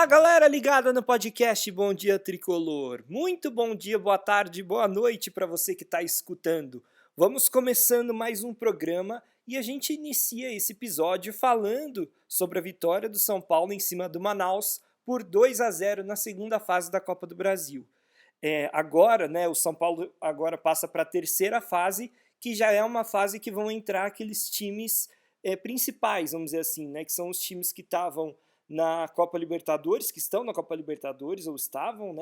Galera ligada no podcast Bom Dia Tricolor. Muito bom dia, boa tarde, boa noite para você que está escutando. Vamos começando mais um programa e a gente inicia esse episódio falando sobre a vitória do São Paulo em cima do Manaus por 2-0 na segunda fase da Copa do Brasil. Agora, o São Paulo agora passa para a terceira fase, que já é uma fase que vão entrar aqueles times principais, vamos dizer assim, que são os times que estavam na Copa Libertadores, que estão na Copa Libertadores, ou estavam,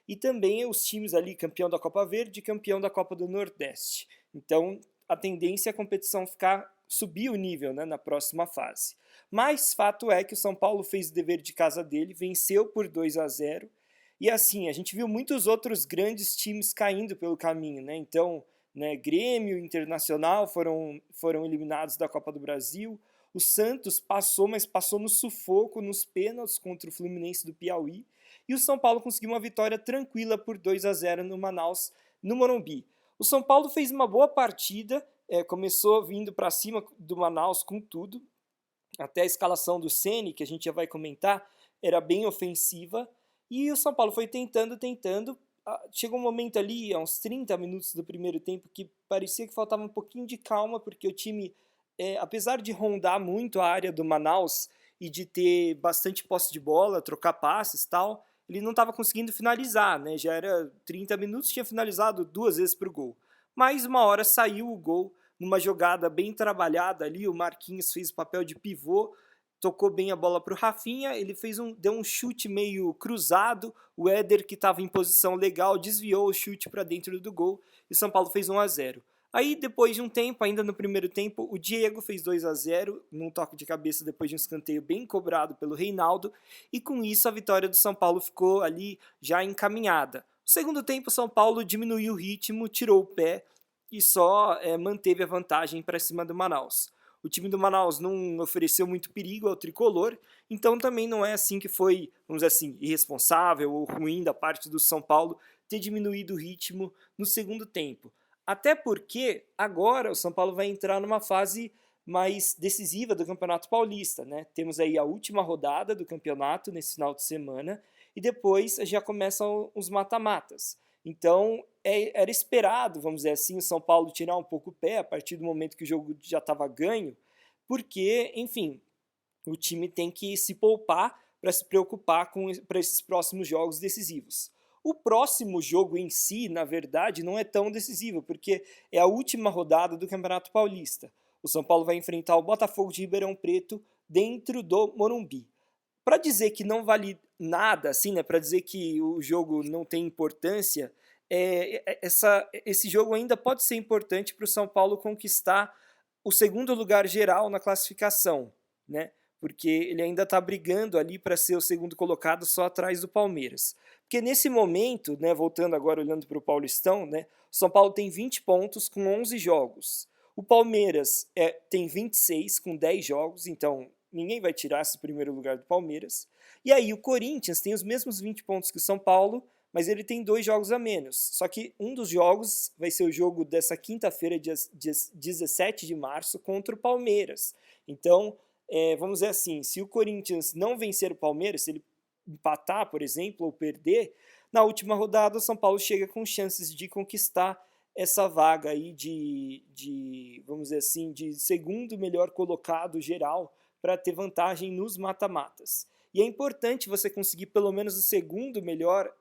e também os times ali, campeão da Copa Verde e campeão da Copa do Nordeste. Então, a tendência é a competição subir o nível, na próxima fase. Mas, fato é que o São Paulo fez o dever de casa dele, venceu por 2-0, e assim, a gente viu muitos outros grandes times caindo pelo caminho, Então, Grêmio, Internacional foram eliminados da Copa do Brasil. O Santos passou, mas passou no sufoco, nos pênaltis contra o Fluminense do Piauí. E o São Paulo conseguiu uma vitória tranquila por 2-0 no Manaus, no Morumbi. O São Paulo fez uma boa partida, começou vindo para cima do Manaus com tudo. Até a escalação do Ceni, que a gente já vai comentar, era bem ofensiva. E o São Paulo foi tentando. Chegou um momento ali, a uns 30 minutos do primeiro tempo, que parecia que faltava um pouquinho de calma, porque o time, apesar de rondar muito a área do Manaus e de ter bastante posse de bola, trocar passes e tal, ele não estava conseguindo finalizar, Já era 30 minutos, tinha finalizado 2 vezes para o gol. Mas uma hora saiu o gol, numa jogada bem trabalhada ali, o Marquinhos fez o papel de pivô, tocou bem a bola para o Rafinha, ele deu um chute meio cruzado, o Éder, que estava em posição legal, desviou o chute para dentro do gol e o São Paulo fez 1-0. Aí, depois de um tempo, ainda no primeiro tempo, o Diego fez 2-0, num toque de cabeça depois de um escanteio bem cobrado pelo Reinaldo, e com isso a vitória do São Paulo ficou ali já encaminhada. No segundo tempo, o São Paulo diminuiu o ritmo, tirou o pé e só manteve a vantagem para cima do Manaus. O time do Manaus não ofereceu muito perigo ao tricolor, então também não é assim que foi, vamos dizer assim, irresponsável ou ruim da parte do São Paulo ter diminuído o ritmo no segundo tempo. Até porque agora o São Paulo vai entrar numa fase mais decisiva do Campeonato Paulista, Temos aí a última rodada do campeonato nesse final de semana e depois já começam os mata-matas. Então, era esperado, vamos dizer assim, o São Paulo tirar um pouco o pé a partir do momento que o jogo já estava ganho, porque, enfim, o time tem que se poupar para se preocupar para esses próximos jogos decisivos. O próximo jogo em si, na verdade, não é tão decisivo, porque é a última rodada do Campeonato Paulista. O São Paulo vai enfrentar o Botafogo de Ribeirão Preto dentro do Morumbi. Para dizer que não vale nada, assim, para dizer que o jogo não tem importância, esse jogo ainda pode ser importante para o São Paulo conquistar o segundo lugar geral na classificação, porque ele ainda está brigando ali para ser o segundo colocado só atrás do Palmeiras. Porque nesse momento, voltando agora olhando para o Paulistão, o São Paulo tem 20 pontos com 11 jogos. O Palmeiras tem 26 com 10 jogos, então ninguém vai tirar esse primeiro lugar do Palmeiras. E aí o Corinthians tem os mesmos 20 pontos que o São Paulo, mas ele tem 2 jogos a menos. Só que um dos jogos vai ser o jogo dessa quinta-feira, dia 17 de março, contra o Palmeiras. Então, vamos dizer assim, se o Corinthians não vencer o Palmeiras, se ele empatar, por exemplo, ou perder, na última rodada o São Paulo chega com chances de conquistar essa vaga aí vamos dizer assim, de segundo melhor colocado geral para ter vantagem nos mata-matas. E é importante você conseguir pelo menos o segundo melhor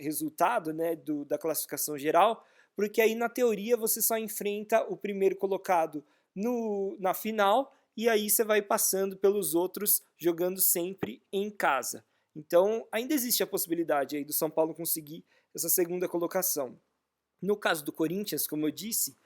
resultado da classificação geral, porque aí na teoria você só enfrenta o primeiro colocado na final e aí você vai passando pelos outros jogando sempre em casa. Então ainda existe a possibilidade aí do São Paulo conseguir essa segunda colocação. No caso do Corinthians, como eu disse,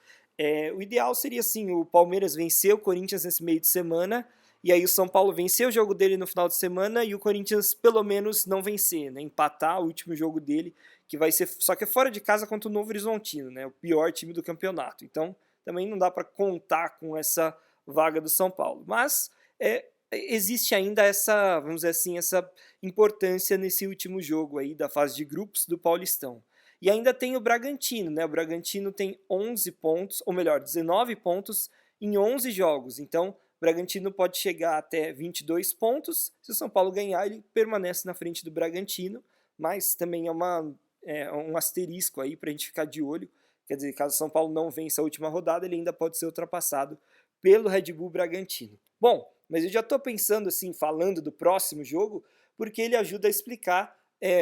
o ideal seria assim, o Palmeiras vencer o Corinthians nesse meio de semana, e aí o São Paulo vencer o jogo dele no final de semana e o Corinthians pelo menos não vencer, empatar o último jogo dele, que vai ser, só que é fora de casa contra o Novo Horizontino, o pior time do campeonato. Então também não dá para contar com essa vaga do São Paulo. Mas existe ainda essa, vamos dizer assim, essa importância nesse último jogo aí da fase de grupos do Paulistão. E ainda tem o Bragantino, O Bragantino tem 11 pontos, ou melhor, 19 pontos em 11 jogos. Então Bragantino pode chegar até 22 pontos. Se o São Paulo ganhar, ele permanece na frente do Bragantino, mas também é um asterisco aí para a gente ficar de olho. Quer dizer, caso o São Paulo não vença a última rodada, ele ainda pode ser ultrapassado pelo Red Bull Bragantino. Bom, mas eu já estou pensando assim, falando do próximo jogo, porque ele ajuda a explicar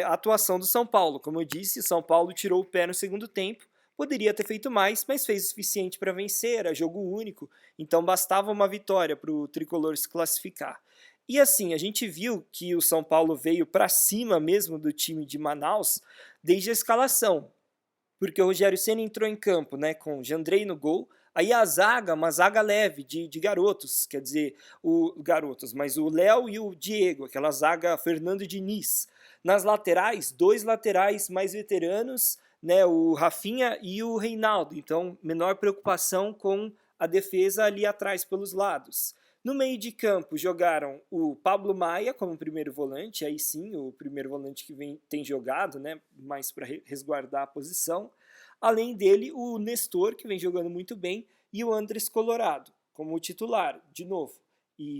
a atuação do São Paulo. Como eu disse, São Paulo tirou o pé no segundo tempo, poderia ter feito mais, mas fez o suficiente para vencer, era jogo único, então bastava uma vitória para o Tricolor se classificar. E assim, a gente viu que o São Paulo veio para cima mesmo do time de Manaus desde a escalação, porque o Rogério Ceni entrou em campo, né, com Jandrei no gol, aí a zaga, uma zaga leve de garotos, quer dizer, mas o Léo e o Diego, aquela zaga Fernando Diniz. Nas laterais, dois laterais mais veteranos, né, o Rafinha e o Reinaldo, então menor preocupação com a defesa ali atrás pelos lados. No meio de campo jogaram o Pablo Maia como primeiro volante, aí sim, o primeiro volante que tem jogado, né, mais para resguardar a posição. Além dele, o Nestor, que vem jogando muito bem, e o Andrés Colorado como titular, de novo. E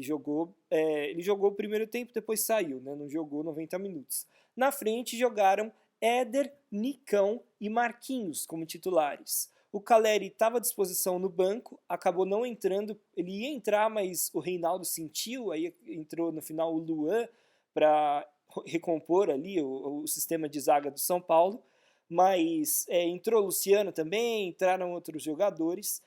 ele jogou o primeiro tempo, depois saiu, né, não jogou 90 minutos. Na frente jogaram Éder, Nicão e Marquinhos como titulares. O Caleri estava à disposição no banco, acabou não entrando, ele ia entrar, mas o Reinaldo sentiu, aí entrou no final o Luan para recompor ali o sistema de zaga do São Paulo, mas entrou o Luciano também, entraram outros jogadores,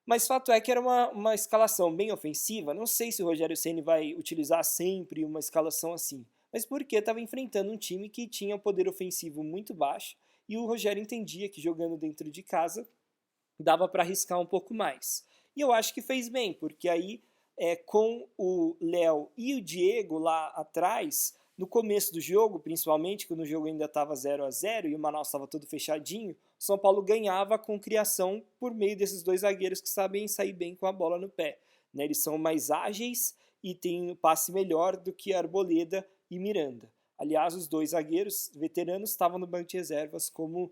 mas fato é que era uma escalação bem ofensiva, não sei se o Rogério Ceni vai utilizar sempre uma escalação assim, mas porque estava enfrentando um time que tinha um poder ofensivo muito baixo, e o Rogério entendia que jogando dentro de casa dava para arriscar um pouco mais. E eu acho que fez bem, porque aí com o Léo e o Diego lá atrás, no começo do jogo, principalmente, quando o jogo ainda estava 0-0 e o Manaus estava todo fechadinho, o São Paulo ganhava com criação por meio desses dois zagueiros que sabem sair bem com a bola no pé. Né? Eles são mais ágeis e têm um passe melhor do que Arboleda e Miranda. Aliás, os dois zagueiros veteranos estavam no banco de reservas como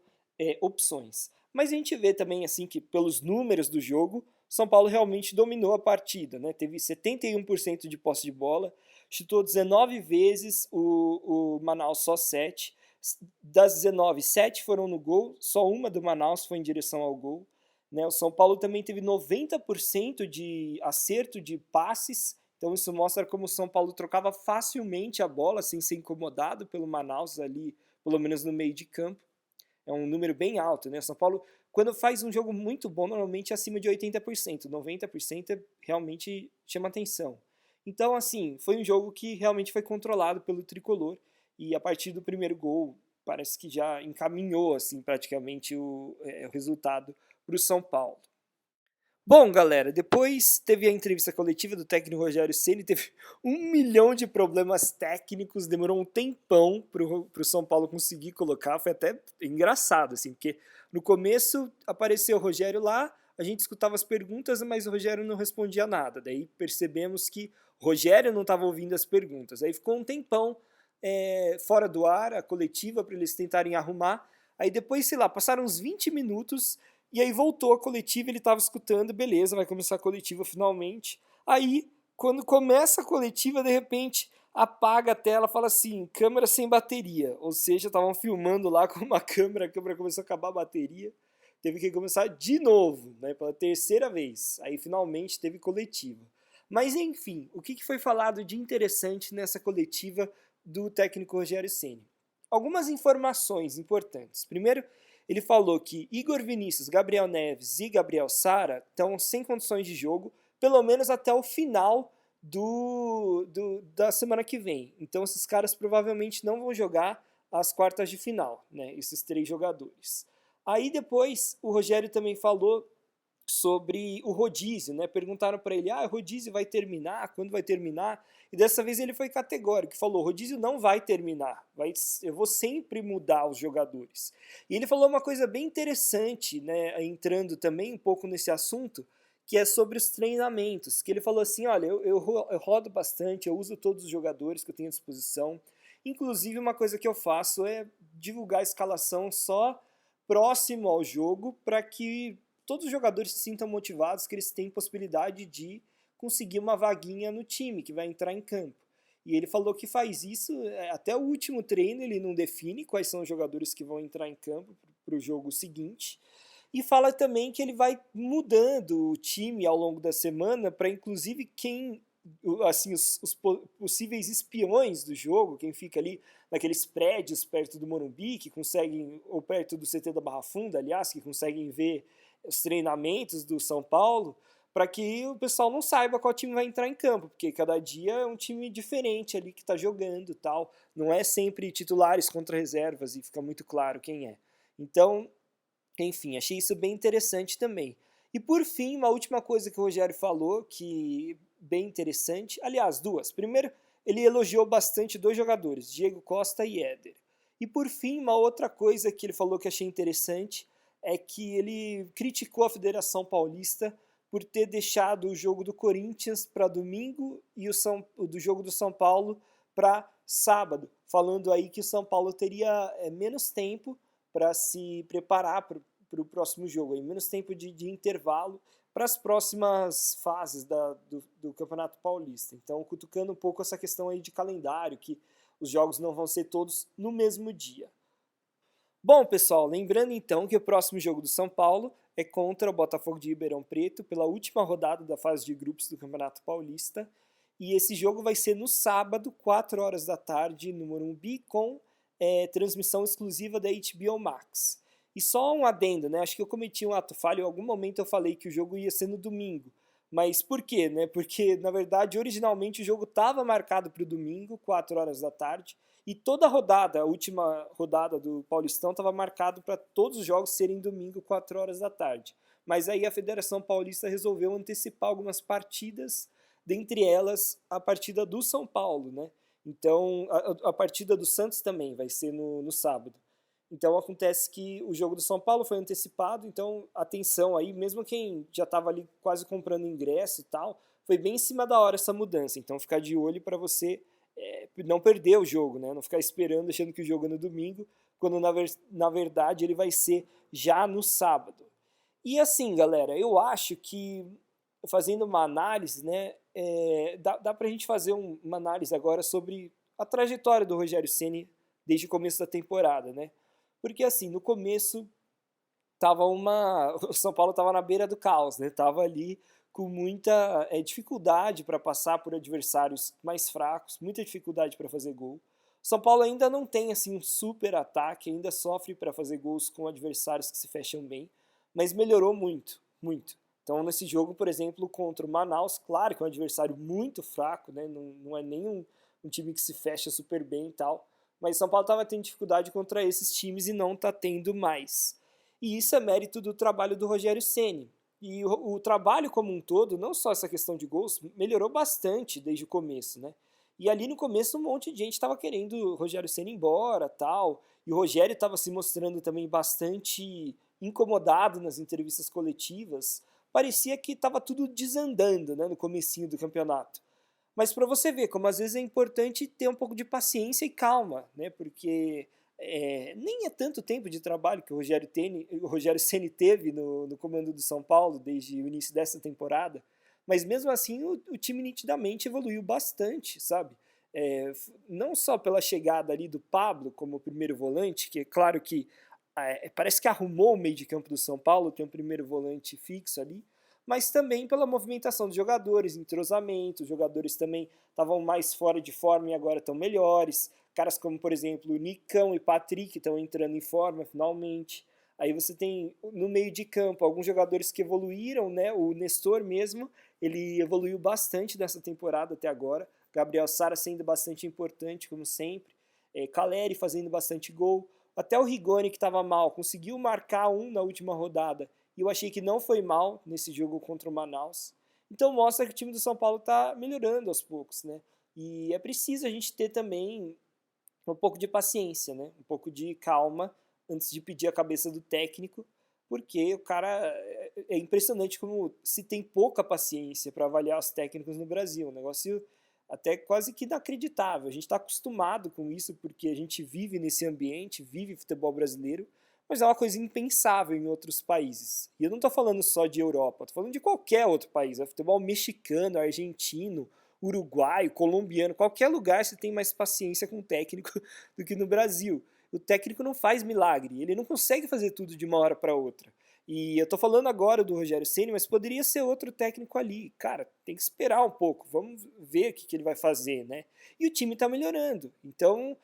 opções. Mas a gente vê também assim que pelos números do jogo, São Paulo realmente dominou a partida, né? Teve 71% de posse de bola, chutou 19 vezes, o Manaus só 7. Das 19, 7 foram no gol, só uma do Manaus foi em direção ao gol. Né? O São Paulo também teve 90% de acerto de passes, então isso mostra como o São Paulo trocava facilmente a bola sem ser incomodado pelo Manaus ali, pelo menos no meio de campo. É um número bem alto, né? São Paulo, quando faz um jogo muito bom, normalmente é acima de 80%. 90% realmente chama atenção. Então, assim, foi um jogo que realmente foi controlado pelo Tricolor e a partir do primeiro gol parece que já encaminhou, assim, praticamente o resultado para o São Paulo. Bom, galera, depois teve a entrevista coletiva do técnico Rogério Ceni, teve 1 milhão de problemas técnicos, demorou um tempão para o São Paulo conseguir colocar, foi até engraçado, assim, porque no começo apareceu o Rogério lá, a gente escutava as perguntas, mas o Rogério não respondia nada, daí percebemos que o Rogério não estava ouvindo as perguntas, aí ficou um tempão fora do ar, a coletiva, para eles tentarem arrumar, aí depois, sei lá, passaram uns 20 minutos, e aí voltou a coletiva, ele estava escutando, beleza, vai começar a coletiva finalmente. Aí, quando começa a coletiva, de repente apaga a tela, fala assim, câmera sem bateria. Ou seja, estavam filmando lá com uma câmera, a câmera começou a acabar a bateria. Teve que começar de novo, né, pela terceira vez. Aí finalmente teve coletiva. Mas enfim, o que foi falado de interessante nessa coletiva do técnico Rogério Ceni? Algumas informações importantes. Primeiro, ele falou que Igor Vinícius, Gabriel Neves e Gabriel Sara estão sem condições de jogo, pelo menos até o final da semana que vem. Então esses caras provavelmente não vão jogar as quartas de final, né? Esses 3 jogadores. Aí depois o Rogério também falou sobre o rodízio, né? Perguntaram para ele, o rodízio vai terminar? Quando vai terminar? E dessa vez ele foi categórico, falou, o rodízio não vai terminar, eu vou sempre mudar os jogadores. E ele falou uma coisa bem interessante, né? Entrando também um pouco nesse assunto, que é sobre os treinamentos, que ele falou assim, olha, eu rodo bastante, eu uso todos os jogadores que eu tenho à disposição, inclusive uma coisa que eu faço é divulgar a escalação só próximo ao jogo, para que todos os jogadores se sintam motivados, que eles têm possibilidade de conseguir uma vaguinha no time que vai entrar em campo. E ele falou que faz isso até o último treino, ele não define quais são os jogadores que vão entrar em campo para o jogo seguinte. E fala também que ele vai mudando o time ao longo da semana para inclusive quem, assim, os possíveis espiões do jogo, quem fica ali naqueles prédios perto do Morumbi, que conseguem, ou perto do CT da Barra Funda, aliás, que conseguem ver os treinamentos do São Paulo, para que o pessoal não saiba qual time vai entrar em campo, porque cada dia é um time diferente ali que está jogando, tal. Não é sempre titulares contra reservas e fica muito claro quem é. Então, enfim, achei isso bem interessante também. E por fim, uma última coisa que o Rogério falou, que bem interessante, aliás, duas. Primeiro, ele elogiou bastante dois jogadores, Diego Costa e Éder. E por fim, uma outra coisa que ele falou que achei interessante é que ele criticou a Federação Paulista por ter deixado o jogo do Corinthians para domingo e o do jogo do São Paulo para sábado, falando aí que o São Paulo teria menos tempo para se preparar para o próximo jogo, aí, menos tempo de intervalo para as próximas fases do Campeonato Paulista. Então, cutucando um pouco essa questão aí de calendário, que os jogos não vão ser todos no mesmo dia. Bom, pessoal, lembrando então que o próximo jogo do São Paulo é contra o Botafogo de Ribeirão Preto pela última rodada da fase de grupos do Campeonato Paulista. E esse jogo vai ser no sábado, 4 horas da tarde, no Morumbi, com transmissão exclusiva da HBO Max. E só um adendo, né? Acho que eu cometi um ato falho, em algum momento eu falei que o jogo ia ser no domingo. Mas por quê, né? Porque, na verdade, originalmente o jogo estava marcado para o domingo, 4 horas da tarde, e toda a rodada, a última rodada do Paulistão, estava marcado para todos os jogos serem domingo, 4 horas da tarde. Mas aí a Federação Paulista resolveu antecipar algumas partidas, dentre elas a partida do São Paulo, né? Então, a partida do Santos também vai ser no sábado. Então, acontece que o jogo do São Paulo foi antecipado, então, atenção aí, mesmo quem já estava ali quase comprando ingresso e tal, foi bem em cima da hora essa mudança. Então, ficar de olho para você não perder o jogo, né? Não ficar esperando, achando que o jogo é no domingo, quando na verdade ele vai ser já no sábado. E assim, galera, eu acho que, fazendo uma análise, né, dá pra gente fazer uma análise agora sobre a trajetória do Rogério Ceni desde o começo da temporada, né? Porque assim, no começo o São Paulo estava na beira do caos, né? Tava ali com muita dificuldade para passar por adversários mais fracos, muita dificuldade para fazer gol. O São Paulo ainda não tem assim um super ataque, ainda sofre para fazer gols com adversários que se fecham bem, mas melhorou muito, muito. Então, nesse jogo, por exemplo, contra o Manaus, claro que é um adversário muito fraco, né? Não é nem um time que se fecha super bem e tal, mas São Paulo estava tendo dificuldade contra esses times e não está tendo mais. E isso é mérito do trabalho do Rogério Ceni. E o trabalho como um todo, não só essa questão de gols, melhorou bastante desde o começo, né? E ali no começo um monte de gente estava querendo o Rogério Ceni embora, tal, e o Rogério estava se mostrando também bastante incomodado nas entrevistas coletivas. Parecia que estava tudo desandando, né, no comecinho do campeonato. Mas para você ver como às vezes é importante ter um pouco de paciência e calma, né? Porque nem é tanto tempo de trabalho que o Rogério Ceni teve no comando do São Paulo desde o início dessa temporada, mas mesmo assim o time nitidamente evoluiu bastante, sabe? Não só pela chegada ali do Pablo como primeiro volante, que é claro que parece que arrumou o meio de campo do São Paulo, tem um primeiro volante fixo ali, mas também pela movimentação dos jogadores, entrosamento, os jogadores também estavam mais fora de forma e agora estão melhores. Caras como, por exemplo, o Nicão e Patrick estão entrando em forma finalmente. Aí você tem no meio de campo alguns jogadores que evoluíram, né? O Nestor mesmo, ele evoluiu bastante nessa temporada até agora. Gabriel Sara sendo bastante importante, como sempre. Caleri fazendo bastante gol. Até o Rigoni, que estava mal, conseguiu marcar um na última rodada. E eu achei que não foi mal nesse jogo contra o Manaus. Então mostra que o time do São Paulo está melhorando aos poucos, né? E é preciso a gente ter também um pouco de paciência, né? Um pouco de calma antes de pedir a cabeça do técnico, porque o cara é impressionante como se tem pouca paciência para avaliar os técnicos no Brasil. Um negócio até quase que inacreditável. A gente está acostumado com isso porque a gente vive nesse ambiente, vive futebol brasileiro, mas é uma coisa impensável em outros países. E eu não estou falando só de Europa, estou falando de qualquer outro país. É futebol mexicano, argentino, uruguaio, colombiano, qualquer lugar você tem mais paciência com o técnico do que no Brasil. O técnico não faz milagre, ele não consegue fazer tudo de uma hora para outra. E eu tô falando agora do Rogério Ceni, mas poderia ser outro técnico ali. Cara, tem que esperar um pouco, vamos ver o que ele vai fazer, né? E o time tá melhorando. Então,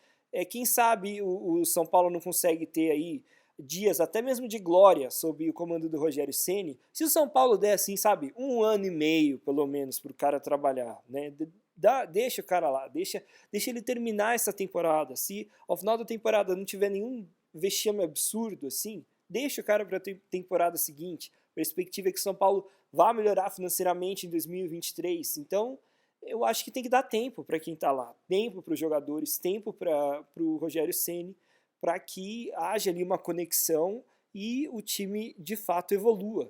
quem sabe o São Paulo não consegue ter aí dias até mesmo de glória sob o comando do Rogério Ceni. Se o São Paulo der assim, sabe, 1 ano e meio pelo menos pro cara trabalhar, né? Deixa o cara lá, deixa ele terminar essa temporada. Se ao final da temporada não tiver nenhum vexame absurdo assim, deixa o cara para a temporada seguinte. A perspectiva é que o São Paulo vá melhorar financeiramente em 2023. Então, eu acho que tem que dar tempo para quem está lá. Tempo para os jogadores, tempo para o Rogério Ceni, para que haja ali uma conexão e o time de fato evolua.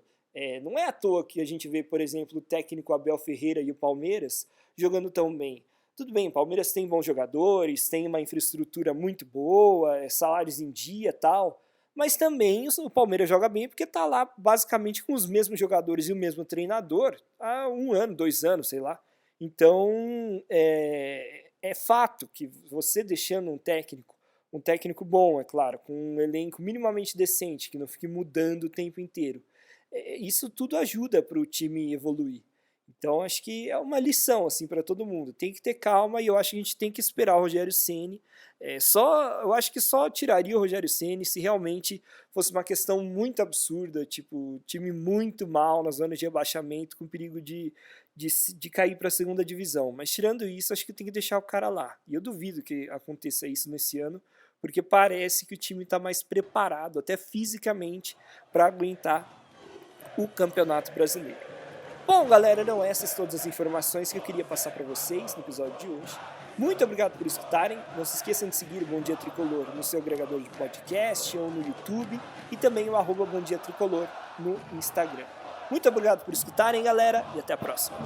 Não é à toa que a gente vê, por exemplo, o técnico Abel Ferreira e o Palmeiras jogando tão bem. Tudo bem, o Palmeiras tem bons jogadores, tem uma infraestrutura muito boa, salários em dia e tal, mas também o Palmeiras joga bem porque está lá basicamente com os mesmos jogadores e o mesmo treinador há 1 ano, 2 anos, sei lá. Então, é fato que você deixando um técnico bom, é claro, com um elenco minimamente decente, que não fique mudando o tempo inteiro, isso tudo ajuda para o time evoluir. Então, acho que é uma lição assim para todo mundo. Tem que ter calma e eu acho que a gente tem que esperar o Rogério Ceni. Eu acho que só tiraria o Rogério Ceni se realmente fosse uma questão muito absurda, tipo, time muito mal na zona de rebaixamento, com perigo de cair para a segunda divisão. Mas tirando isso, acho que tem que deixar o cara lá. E eu duvido que aconteça isso nesse ano, porque parece que o time está mais preparado, até fisicamente, para aguentar o Campeonato Brasileiro. Bom, galera, eram essas todas as informações que eu queria passar para vocês no episódio de hoje. Muito obrigado por escutarem. Não se esqueçam de seguir o Bom Dia Tricolor no seu agregador de podcast ou no YouTube e também o @Bom Dia Tricolor no Instagram. Muito obrigado por escutarem, galera, e até a próxima.